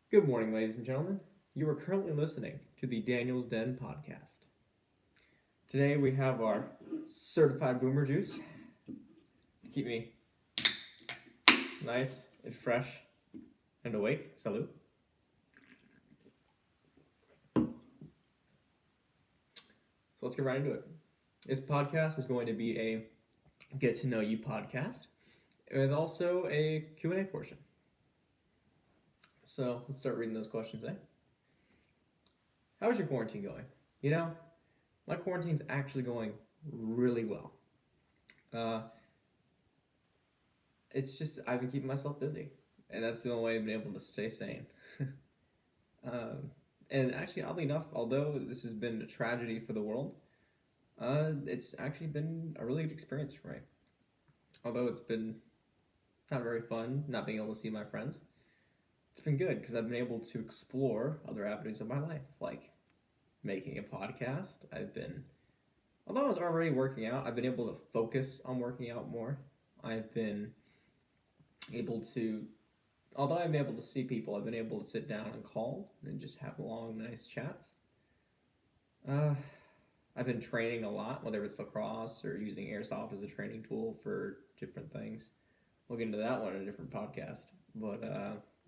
Good morning, ladies and gentlemen. You are currently listening to the Daniel's Den podcast. Today we have our certified boomer juice to keep me nice and fresh and awake. Salute. So let's get right into it. This podcast is going to be a get to know you podcast with also a Q&A portion. So let's start reading those questions, How's your quarantine going? You know, my quarantine's actually going really well. It's just I've been keeping myself busy, and that's the only way I've been able to stay sane. um, and actually, oddly enough, although this has been a tragedy for the world, it's actually been a really good experience for me. Although it's been not very fun not being able to see my friends, it's been good because I've been able to explore other avenues of my life, like making a podcast. Although I was already working out, I've been able to focus on working out more. I've been able to although I've been able to see people, I've been able to sit down and call and just have long, nice chats. Uh, I've been training a lot, whether it's lacrosse or using airsoft as a training tool for different things. We'll get into that one in a different podcast. But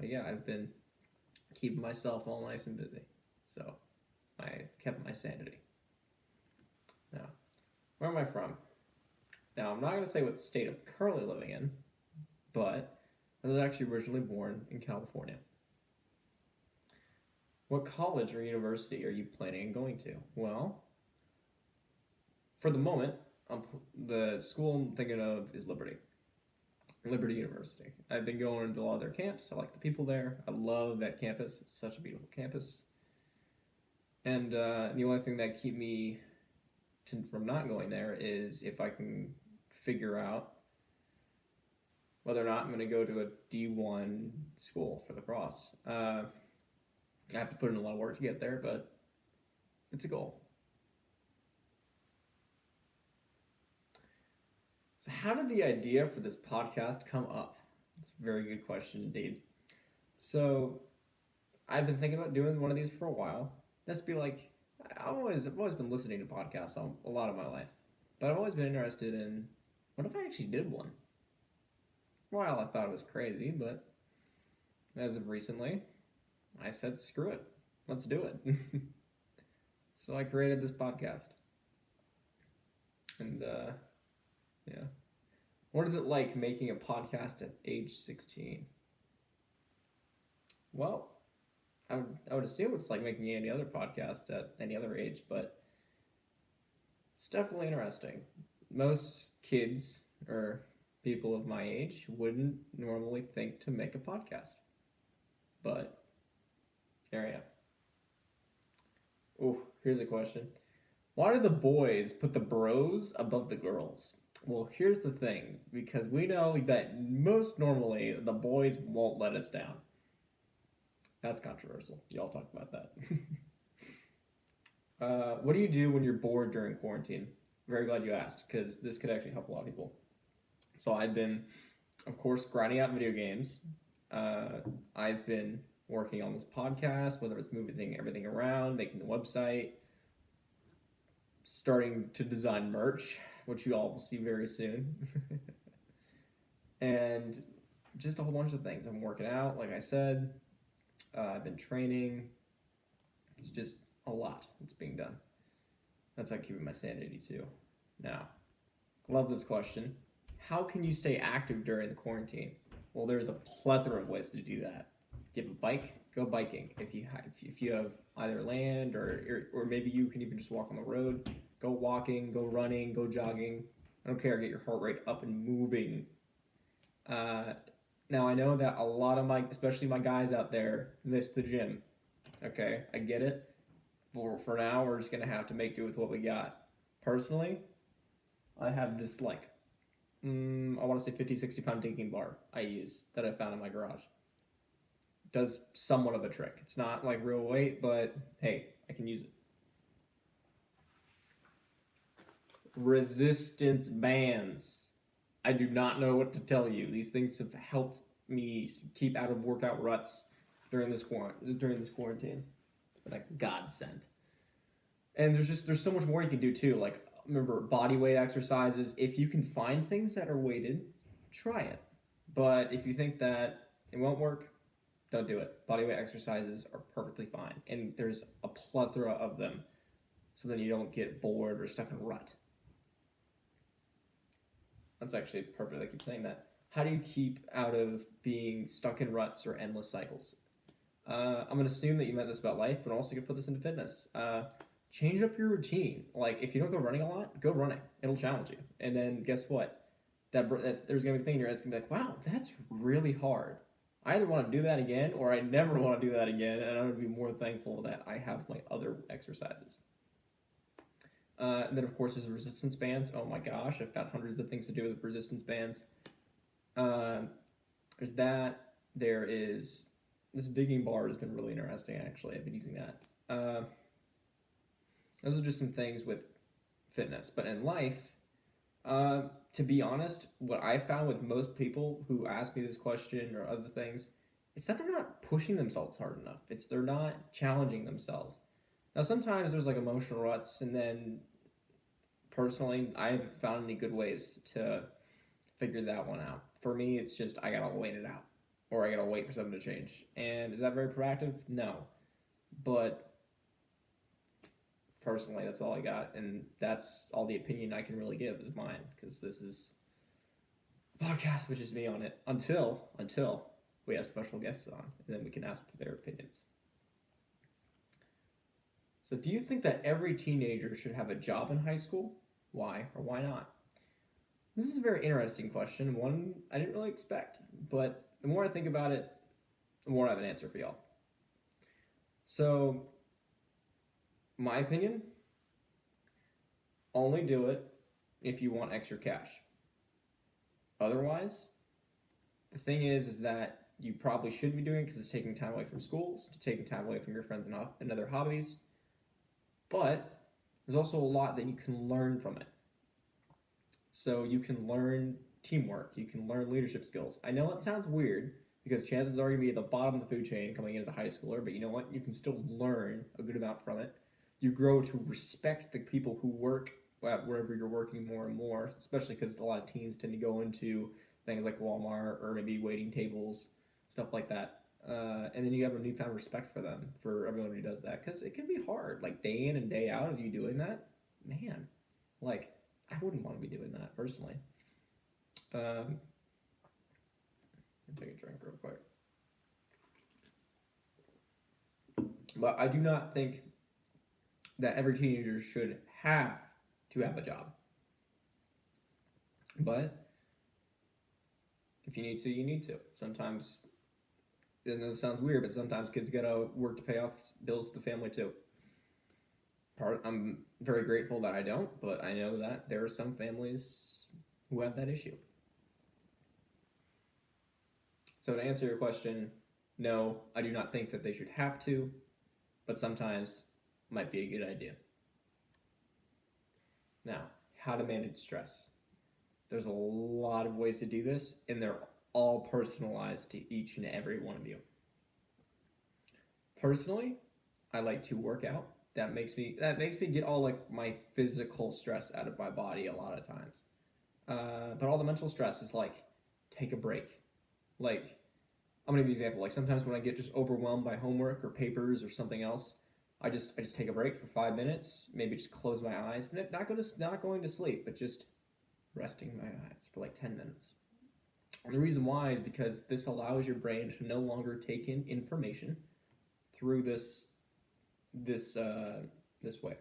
yeah, I've been keeping myself all nice and busy. So I kept my sanity. Now, where am I from? Now, I'm not going to say what state I'm currently living in, but I was actually originally born in California. What college or university are you planning on going to? Well, for the moment, the school I'm thinking of is Liberty University. I've been going to a lot of their camps. I like the people there. I love that campus. It's such a beautiful campus. And the only thing that keep me from not going there is if I can figure out whether or not I'm going to go to a D1 school for lacrosse. I have to put in a lot of work to get there, but it's a goal. So, how did the idea for this podcast come up? It's a very good question indeed. So, I've been thinking about doing one of these for a while. Just be like, I've always been listening to podcasts a lot of my life, but I've always been interested in what if I actually did one. Well, I thought it was crazy, but as of recently, I said, screw it, let's do it. So I created this podcast, and yeah. What is it like making a podcast at age 16? Well, I would assume it's like making any other podcast at any other age, but it's definitely interesting. Most kids or people of my age wouldn't normally think to make a podcast, but here I am. Oh, here's a question. Why do the boys put the bros above the girls? Well, here's the thing, because we know that most normally the boys won't let us down. That's controversial. Y'all talk about that. What do you do when you're bored during quarantine? Very glad you asked, because this could actually help a lot of people. So I've been, of course, grinding out video games. I've been working on this podcast, whether it's moving everything around, making the website, starting to design merch, which you all will see very soon. And just a whole bunch of things. I'm working out, like I said. I've been training. It's just a lot that's being done. That's how I'm keeping my sanity too. Now, I love this question. How can you stay active during the quarantine? Well, there's a plethora of ways to do that. If you have a bike, go biking. If you have either land or maybe you can even just walk on the road, go walking, go running, go jogging. I don't care. Get your heart rate up and moving. Now I know that a lot of especially my guys out there, miss the gym. Okay, I get it. But for now, we're just gonna have to make do with what we got. Personally, I have this I want to say 50, 60 pound dinking bar I use that I found in my garage. Does somewhat of a trick. It's not like real weight, but hey, I can use it. Resistance bands. I do not know what to tell you. These things have helped me keep out of workout ruts during this quarantine. It's been like godsend. And there's so much more you can do too. Like remember body weight exercises. If you can find things that are weighted, try it. But if you think that it won't work, don't do it. Body weight exercises are perfectly fine, and there's a plethora of them. So then you don't get bored or stuck in a rut. That's actually perfect. I keep saying that. How do you keep out of being stuck in ruts or endless cycles? I'm gonna assume that you meant this about life, but also you can put this into fitness. Change up your routine. Like if you don't go running a lot, go running. It'll challenge you. And then guess what? That there's gonna be a thing in your head that's gonna be like, wow, that's really hard. I either want to do that again or I never want to do that again, and I'm gonna be more thankful that I have my other exercises. And then of course there's resistance bands. Oh my gosh, I've got hundreds of things to do with resistance bands. Uh, there's that. There is this digging bar has been really interesting. Actually, I've been using that. Those are just some things with fitness, but in life, to be honest, what I found with most people who ask me this question or other things, it's that they're not pushing themselves hard enough. It's they're not challenging themselves. Now, sometimes there's like emotional ruts, and then personally, I haven't found any good ways to figure that one out. For me, it's just I gotta wait it out, or I gotta wait for something to change. And is that very proactive? No, but personally, that's all I got, and that's all the opinion I can really give is mine because this is a podcast with just me on it until we have special guests on, and then we can ask for their opinions. So, do you think that every teenager should have a job in high school? Why or why not? This is a very interesting question, one I didn't really expect, but the more I think about it, the more I have an answer for y'all. So, my opinion, only do it if you want extra cash. Otherwise, the thing is that you probably shouldn't be doing it because it's taking time away from schools, it's taking time away from your friends and other hobbies. But there's also a lot that you can learn from it. So you can learn teamwork, you can learn leadership skills. I know it sounds weird because chances are you're going to be at the bottom of the food chain coming in as a high schooler, but you know what? You can still learn a good amount from it. You grow to respect the people who work at wherever you're working more and more, especially because a lot of teens tend to go into things like Walmart or maybe waiting tables, stuff like that. And then you have a newfound respect for them, for everyone who does that, because it can be hard, like day in and day out of you doing that. Man, like I wouldn't want to be doing that personally. Um, take a drink real quick. But I do not think that every teenager should have to have a job. But if you need to, you need to. Sometimes, and it sounds weird, but sometimes kids gotta work to pay off bills to the family too. I'm very grateful that I don't, but I know that there are some families who have that issue. So to answer your question, no, I do not think that they should have to, but sometimes might be a good idea. Now, how to manage stress. There's a lot of ways to do this, and they're all personalized to each and every one of you. Personally, I like to work out. That makes me get all like my physical stress out of my body a lot of times. But all the mental stress is like take a break. Like I'm gonna give you an example. Like sometimes when I get just overwhelmed by homework or papers or something else, I just take a break for 5 minutes. Maybe just close my eyes. Not going to sleep, but just resting my eyes for like 10 minutes. And the reason why is because this allows your brain to no longer take in information through this way.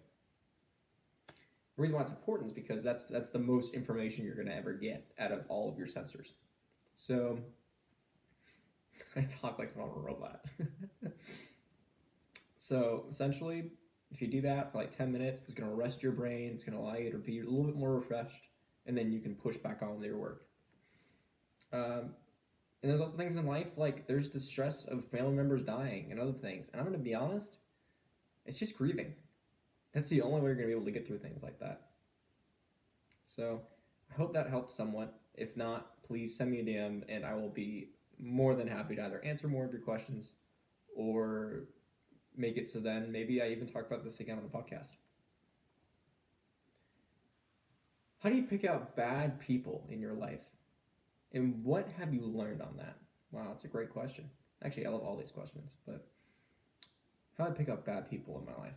The reason why it's important is because that's the most information you're going to ever get out of all of your sensors. So I talk like I'm a robot. So essentially, if you do that for like 10 minutes, it's going to rest your brain. It's going to allow you to be a little bit more refreshed, and then you can push back on with your work. Um, and there's also things in life like there's the stress of family members dying and other things. And I'm going to be honest, it's just grieving. That's the only way you're going to be able to get through things like that. So I hope that helped somewhat. If not, please send me a DM and I will be more than happy to either answer more of your questions or make it so then maybe I even talk about this again on the podcast. How do you pick out bad people in your life? And what have you learned on that? Wow, that's a great question. Actually, I love all these questions, but how do I pick out bad people in my life?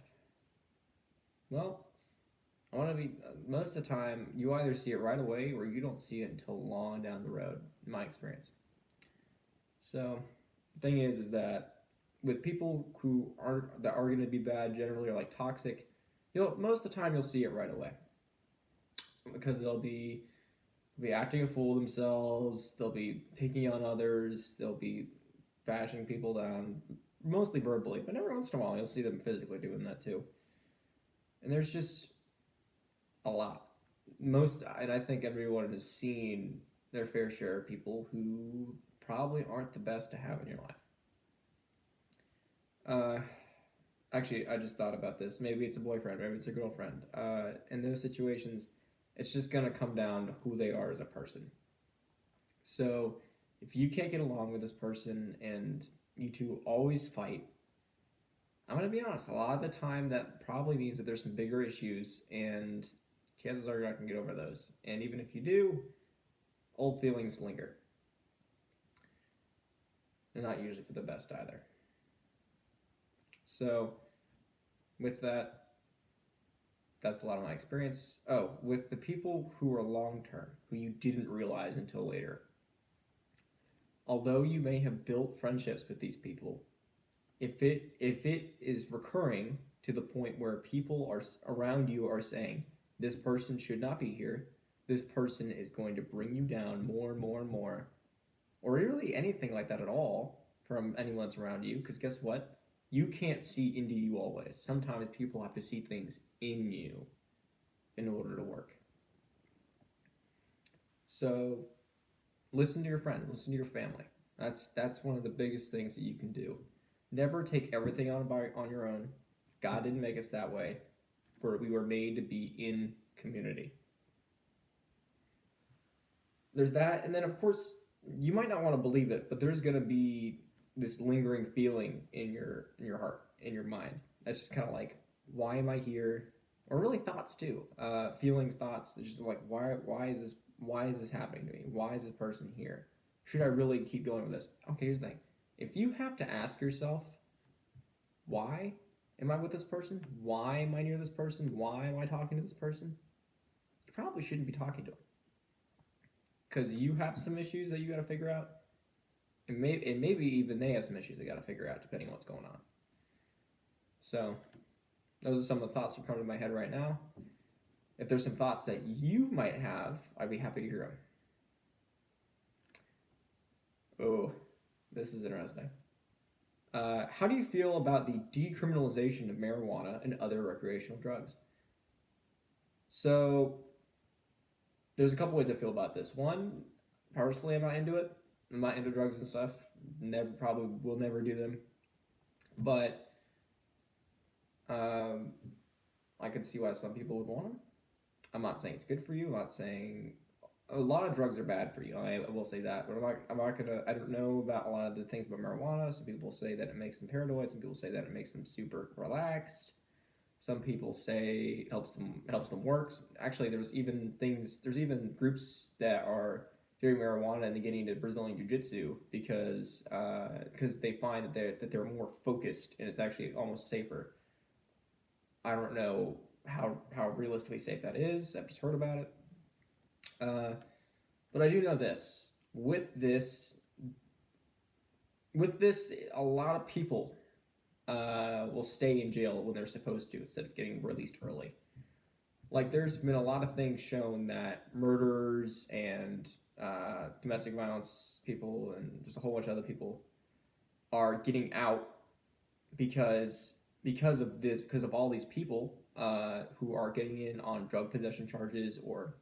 Well, I want to be, most of the time, you either see it right away or you don't see it until long down the road, in my experience. So, the thing is that with people who are going to be bad generally or like toxic, most of the time you'll see it right away because they'll be acting a fool themselves. They'll be picking on others. They'll be bashing people down, mostly verbally, but every once in a while you'll see them physically doing that too. And there's just a lot. And I think everyone has seen their fair share of people who probably aren't the best to have in your life. Uh, Actually, I just thought about this. Maybe it's a boyfriend, maybe it's a girlfriend. In those situations, it's just gonna come down to who they are as a person. So, if you can't get along with this person and you two always fight, I'm gonna be honest. A lot of the time, that probably means that there's some bigger issues, and chances are you're not gonna get over those. And even if you do, old feelings linger. They're not usually for the best either. So, with that, that's a lot of my experience. Oh, with the people who are long term, who you didn't realize until later. Although you may have built friendships with these people, if it is recurring to the point where people are around you are saying this person should not be here, this person is going to bring you down more and more and more, or really anything like that at all from anyone that's around you, because guess what? You can't see into you always. Sometimes people have to see things in you in order to work. So listen to your friends, listen to your family. That's one of the biggest things that you can do. Never take everything on your own. God didn't make us that way. We were made to be in community. There's that, and then of course you might not want to believe it, but there's going to be this lingering feeling in your heart, in your mind. That's just kind of like, why am I here? Or really thoughts too, feelings, thoughts. It's just like, why is this happening to me? Why is this person here? Should I really keep going with this? Okay, here's the thing. If you have to ask yourself, why am I with this person? Why am I near this person? Why am I talking to this person? You probably shouldn't be talking to them because you have some issues that you got to figure out, and maybe even they have some issues they got to figure out depending on what's going on. So those are some of the thoughts that come to my head right now. If there's some thoughts that you might have, I'd be happy to hear them. Oh, this is interesting. How do you feel about the decriminalization of marijuana and other recreational drugs? So, there's a couple ways I feel about this. One, personally, I'm not into it. I'm not into drugs and stuff. Never, probably will never do them. But I could see why some people would want them. I'm not saying it's good for you. I'm not saying a lot of drugs are bad for you. I will say that, but I'm not gonna. I don't know about a lot of the things about marijuana. Some people say that it makes them paranoid. Some people say that it makes them super relaxed. Some people say it helps them work. Actually, there's even groups that are doing marijuana and they getting into Brazilian jiu-jitsu because they find that they're more focused and it's actually almost safer. I don't know how realistically safe that is. I've just heard about it. Uh, but I do know this. With this, a lot of people will stay in jail when they're supposed to instead of getting released early. Like, there's been a lot of things shown that murderers and domestic violence people and just a whole bunch of other people are getting out because of all these people who are getting in on drug possession charges or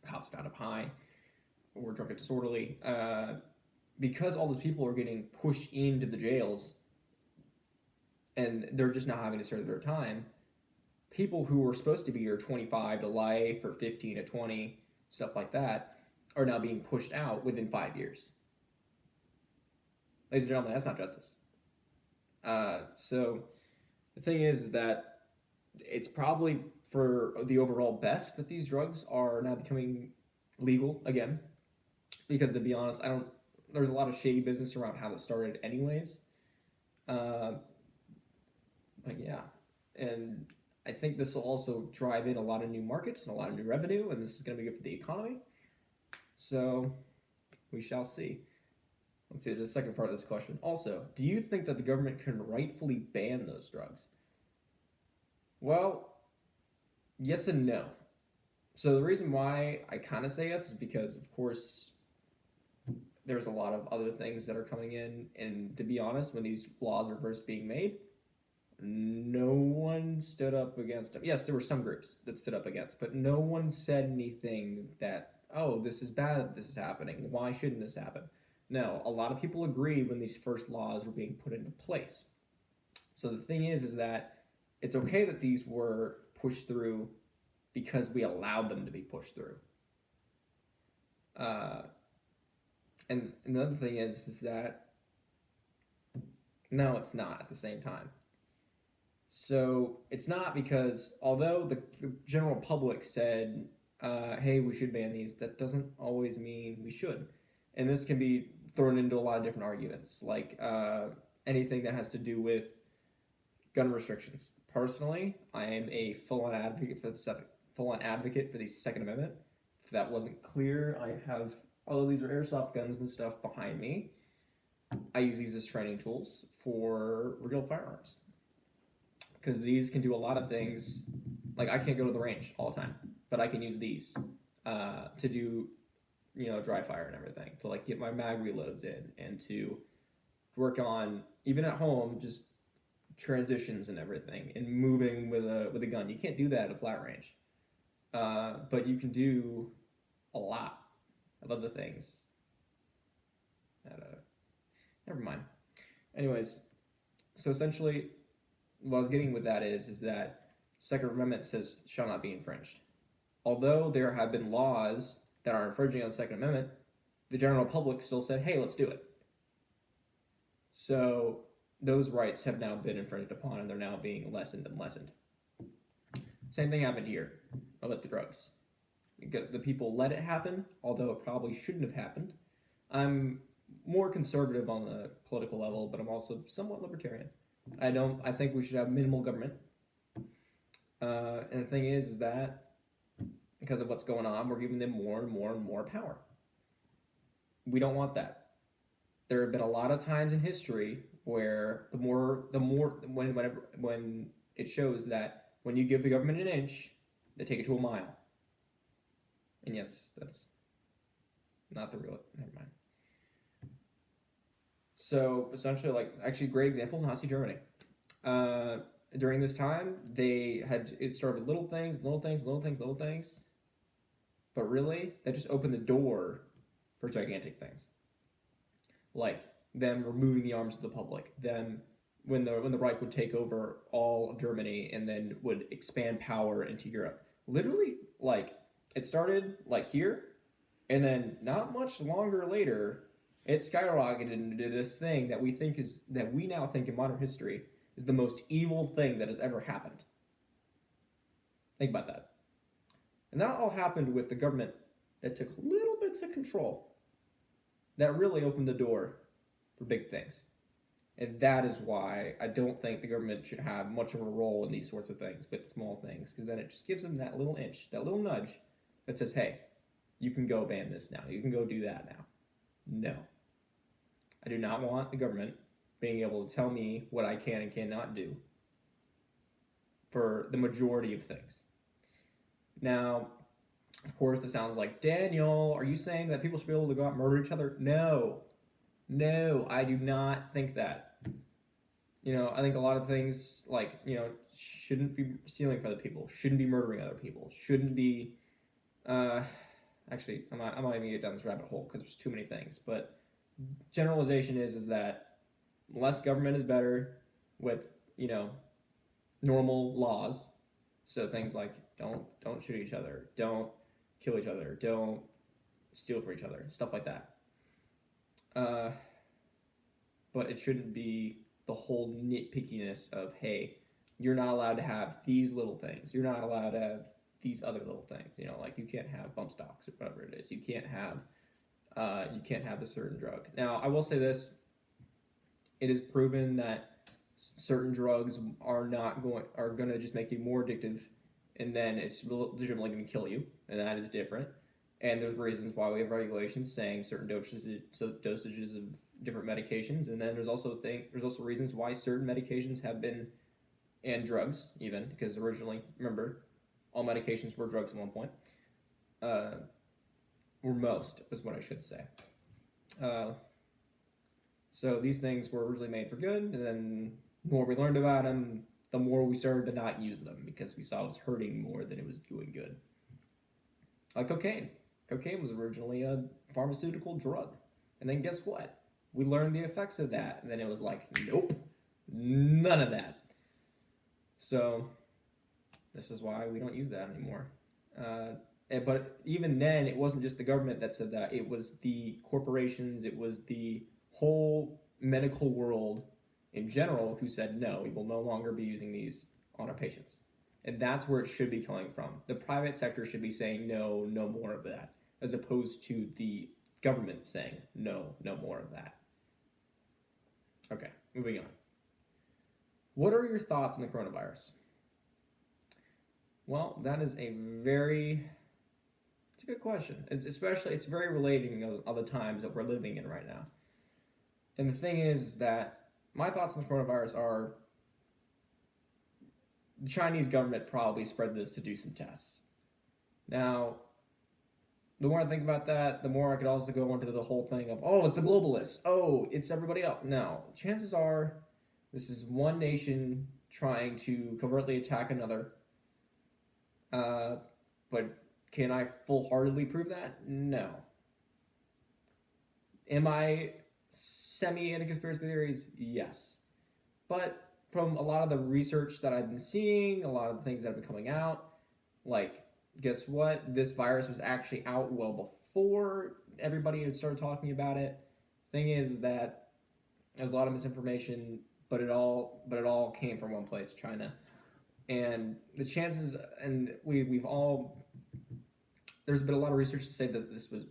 cops found up high or drunk and disorderly. Because all those people are getting pushed into the jails and they're just not having to serve their time, people who were supposed to be here 25 to life or 15 to 20, stuff like that, are now being pushed out within 5 years. Ladies and gentlemen, that's not justice. So the thing is that it's probably for the overall best that these drugs are now becoming legal again. Because to be honest, I don't. There's a lot of shady business around how this started, anyways. Uh, but yeah, and I think this will also drive in a lot of new markets and a lot of new revenue, and this is going to be good for the economy. So we shall see. Let's see, there's a second part of this question. Also, do you think that the government can rightfully ban those drugs? Well, yes and no. So the reason why I kind of say yes is because, of course, there's a lot of other things that are coming in, and to be honest, when these laws were first being made, no one stood up against them. Yes, there were some groups that stood up against, but no one said anything that, oh, this is bad that this is happening. Why shouldn't this happen? No, a lot of people agreed when these first laws were being put into place. So the thing is that it's okay that these were pushed through because we allowed them to be pushed through. Uh, and another thing is that no, it's not at the same time. So it's not because although the general public said, "Hey, we should ban these," that doesn't always mean we should. And this can be thrown into a lot of different arguments, like anything that has to do with gun restrictions. Personally, I am a full-on advocate for the Second Amendment. If that wasn't clear, I have all of these are airsoft guns and stuff behind me. I use these as training tools for real firearms because these can do a lot of things. Like I can't go to the range all the time, but I can use these to do dry fire and everything to like get my mag reloads in and to work on even at home just transitions and everything and moving with a gun. You can't do that at a flat range, but you can do a lot of other things. At never mind. Anyways, so essentially, what I was getting with that is that Second Amendment says shall not be infringed. Although there have been laws that are infringing on the Second Amendment, the general public still said, "Hey, let's do it." So those rights have now been infringed upon, and they're now being lessened and lessened. Same thing happened here with the drugs. The people let it happen, although it probably shouldn't have happened. I'm more conservative on the political level, but I'm also somewhat libertarian. I think we should have minimal government. And the thing is that because of what's going on, we're giving them more and more and more power. We don't want that. There have been a lot of times in history where when it shows that when you give the government an inch, they take it to a mile. And yes, that's not the real. Never mind. So essentially, like actually, great example, Nazi Germany. Uh, During this time, it started with little things, little things, little things, little things, but really, that just opened the door for gigantic things, like them removing the arms of the public, them when the Reich would take over all of Germany and then would expand power into Europe. Literally, like it started like here, and then not much longer later, it skyrocketed into this thing that we now think in modern history is the most evil thing that has ever happened. Think about that. And that all happened with the government that took little bits of control that really opened the door for big things. And that is why I don't think the government should have much of a role in these sorts of things with small things, because then it just gives them that little inch, that little nudge that says, hey, you can go ban this now. You can go do that now. No. I do not want the government being able to tell me what I can and cannot do for the majority of things. Now, of course, this sounds like, Daniel, are you saying that people should be able to go out and murder each other? No. No, I do not think that. I think a lot of things, like, shouldn't be stealing from other people, shouldn't be murdering other people, shouldn't be, actually, I'm not even going to get down this rabbit hole because there's too many things, but generalization is that less government is better with, normal laws. So things like don't shoot each other, don't kill each other, don't steal from each other, stuff like that. But it shouldn't be the whole nitpickiness of, hey, you're not allowed to have these little things. You're not allowed to have these other little things. You know, like you can't have bump stocks or whatever it is. You can't have a certain drug. Now, I will say this: it is proven that certain drugs are going to just make you more addictive, and then it's legitimately going to kill you, and that is different. And there's reasons why we have regulations saying certain dosages of different medications, and then there's also reasons why certain medications have been, and drugs even, because originally, remember, all medications were drugs at one point, uh, or most is what I should say. Uh, so these things were originally made for good, and then the more we learned about them, the more we started to not use them because we saw it was hurting more than it was doing good. Like cocaine. Cocaine was originally a pharmaceutical drug. And then guess what? We learned the effects of that. And then it was like, nope, none of that. So this is why we don't use that anymore. But even then, it wasn't just the government that said that. It was the corporations, it was the whole medical world in general who said, no, we will no longer be using these on our patients. And that's where it should be coming from. The private sector should be saying, no, no more of that, as opposed to the government saying, no, no more of that. Okay, moving on. What are your thoughts on the coronavirus? Well, that is a it's a good question. It's very relating of the times that we're living in right now. And the thing is that my thoughts on the coronavirus are the Chinese government probably spread this to do some tests. Now, the more I think about that, the more I could also go into the whole thing of, oh, it's the globalists. Oh, it's everybody else. No, chances are this is one nation trying to covertly attack another. But can I full-heartedly prove that? No. Am I semi into conspiracy theories? Yes. But from a lot of the research that I've been seeing, a lot of the things that have been coming out, like, guess what? This virus was actually out well before everybody had started talking about it. Thing is that there's a lot of misinformation, but it all came from one place, China. And the chances, and we've all, there's been a lot of research to say that this was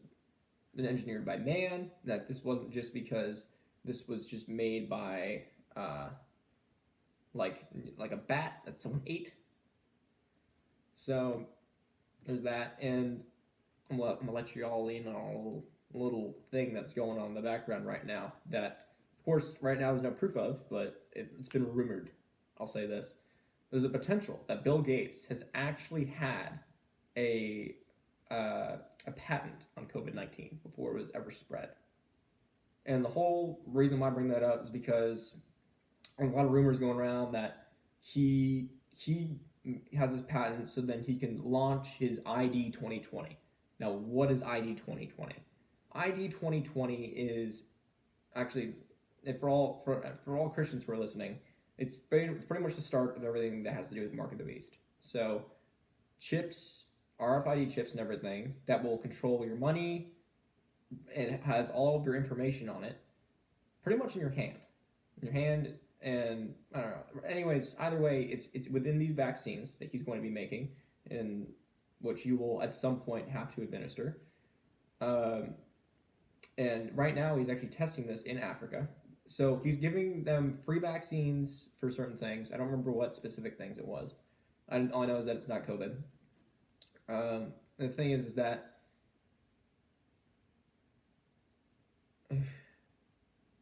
been engineered by man, that this wasn't just because this was just made by like a bat that someone ate. So there's that, and I'm gonna let you all in on a little thing that's going on in the background right now. That, of course, right now there's no proof of, but it's been rumored. I'll say this: there's a potential that Bill Gates has actually had a patent on COVID-19 before it was ever spread. And the whole reason why I bring that up is because there's a lot of rumors going around that he has this patent so then he can launch his ID 2020. Now, what is ID 2020? ID 2020 is actually, for all Christians who are listening, it's pretty much the start of everything that has to do with Mark of the Beast. So, chips, RFID chips, and everything that will control your money, and it has all of your information on it, pretty much in your hand. And I don't know. Anyways, either way, it's within these vaccines that he's going to be making, and which you will at some point have to administer. And right now, he's actually testing this in Africa. So he's giving them free vaccines for certain things. I don't remember what specific things it was. All I know is that it's not COVID. The thing is that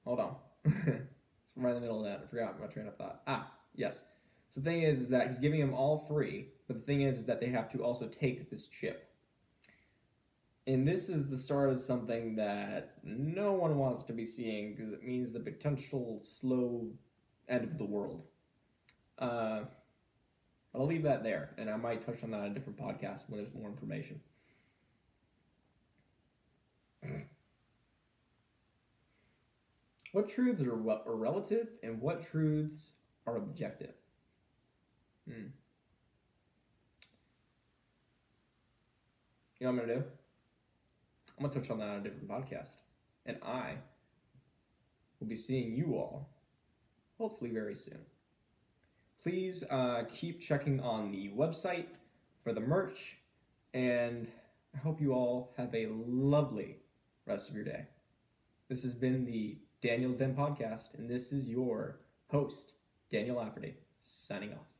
hold on. It's right in the middle of that. I forgot my train of thought. Yes. So the thing is that he's giving them all free, but the thing is that they have to also take this chip. And this is the start of something that no one wants to be seeing because it means the potential slow end of the world. I'll leave that there, and I might touch on that on a different podcast when there's more information. What truths are relative and what truths are objective? You know what I'm going to do? I'm going to touch on that on a different podcast. And I will be seeing you all hopefully very soon. Please keep checking on the website for the merch, and I hope you all have a lovely rest of your day. This has been the Daniel's Den podcast, and this is your host, Daniel Lafferty, signing off.